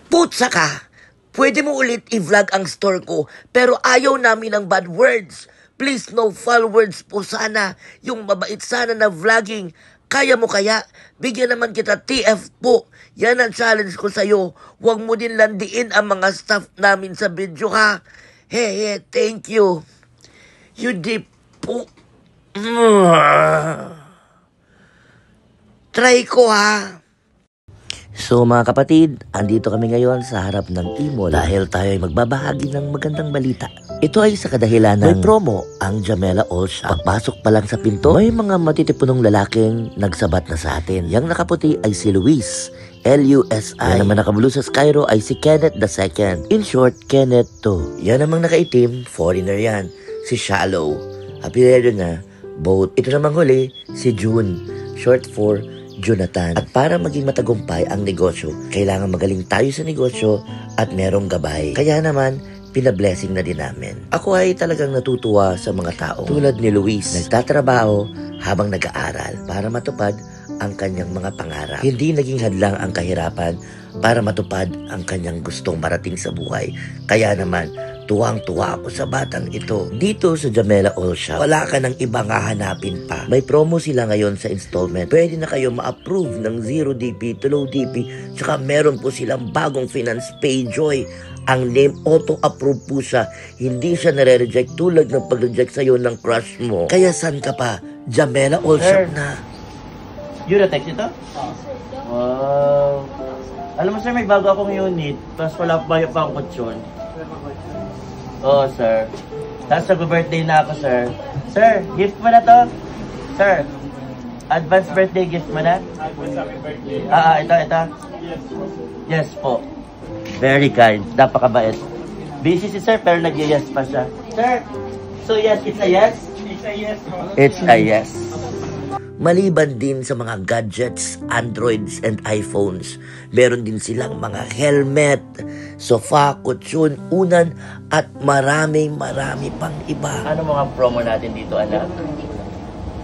Putsa ka! Pwede mo ulit i-vlog ang store ko, pero ayaw namin ng bad words. Please, no foul words po sana. Yung mabait sana na vlogging. Kaya mo kaya? Bigyan naman kita TF po. Yan ang challenge ko sa'yo. Huwag mo din landiin ang mga staff namin sa video ha. Hey, thank you. You dip po. Try ko ha. So mga kapatid, andito kami ngayon sa harap ng e-mall dahil tayo ay magbabahagi ng magandang balita. Ito ay sa kadahilan ng may promo ang Jamela All Shop. Pagpasok pa lang sa pinto, may mga matitipunong lalaking nagsabat na sa atin. Yang nakaputi ay si Luis, L-U-S-I. Yan naman nakabulu sa Skyro ay si Kenneth II. In short, Kenneth 2. Yan namang nakaitim, foreigner yan, si Shallow. Apelyido na, both. Ito namang huli, si June, short for Jonathan. At para maging matagumpay ang negosyo, kailangan magaling tayo sa negosyo at merong gabay. Kaya naman, pinablessing na din namin. Ako ay talagang natutuwa sa mga tao tulad ni Luis, nagtatrabaho habang nag-aaral para matupad ang kanyang mga pangarap. Hindi naging hadlang ang kahirapan para matupad ang kanyang gustong marating sa buhay. Kaya naman, tuwang-tuwa ako sa batang ito. Dito sa Jamela All Shop, wala ka ng ibang hahanapin pa. May promo sila ngayon sa installment. Pwede na kayo ma-approve ng 0 DP to low DP. Tsaka meron po silang bagong finance PayJoy. Ang name auto-approve po siya. Hindi siya nare-reject tulad ng pag-reject sa'yo ng crush mo. Kaya san ka pa? Jamela All Shop na. Eurotex ito? Wow. Alam mo sir, may bago akong unit. Tapos wala pa akong kutsyon. Oo, sir. Tapos nag-birthday na ako, sir. Sir, gift mo na to? Sir, advance birthday gift mo na? Ito. Yes po. Very kind. Napakabait. Busy si sir, pero nag-yes pa siya. Sir, so yes, it's a yes? It's a yes. It's a yes. Maliban din sa mga gadgets, Androids and iPhones, meron din silang mga helmet, sofa, kutsyon, unan, at marami pang iba. Ano mga promo natin dito, anak?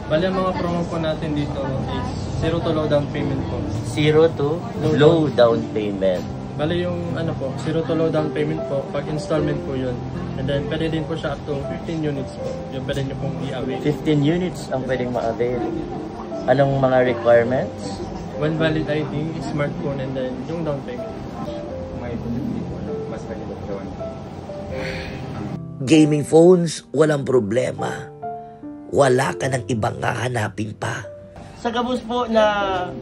Bali, ang mga promo po natin dito is 0 to low down payment po. 0 to low down payment. Bali, yung ano po, 0 to low down payment po, pag installment po yun. And then, pwede din po siya up to 15 units po. Yung pwede nyo pong i-avail. 15 units ang pwedeng ma-avail. Anong mga requirements? One valid ID, smartphone, and then yung down payment. Gaming phones, walang problema. Wala ka ng ibang hahanapin pa. Sa gabos po na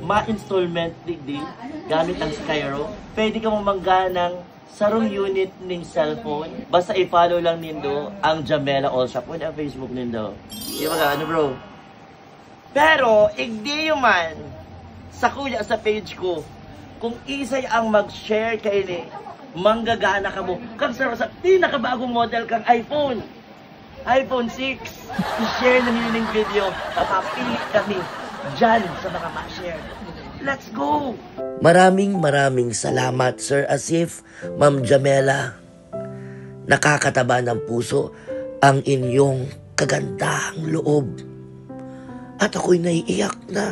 ma-installment digdi gamit ang Skyro, pwede ka mamangga ng sarong unit ng cellphone. Basta i-follow lang nindo ang Jamela All Shop with ang Facebook nindo. Di ba ano bro? Pero, igdi yung man, sa kuya sa page ko, kung isay ang mag-share kayo ni, manggagana ka mo. Kang sa pinakabagong model kang iPhone 6, i-share na nyo ng video, papapili kami dyan sa mga ma-share. Let's go! Maraming salamat, Sir Asif, Ma'am Jamela. Nakakataba ng puso ang inyong kagandahang loob. At ako'y naiiyak na.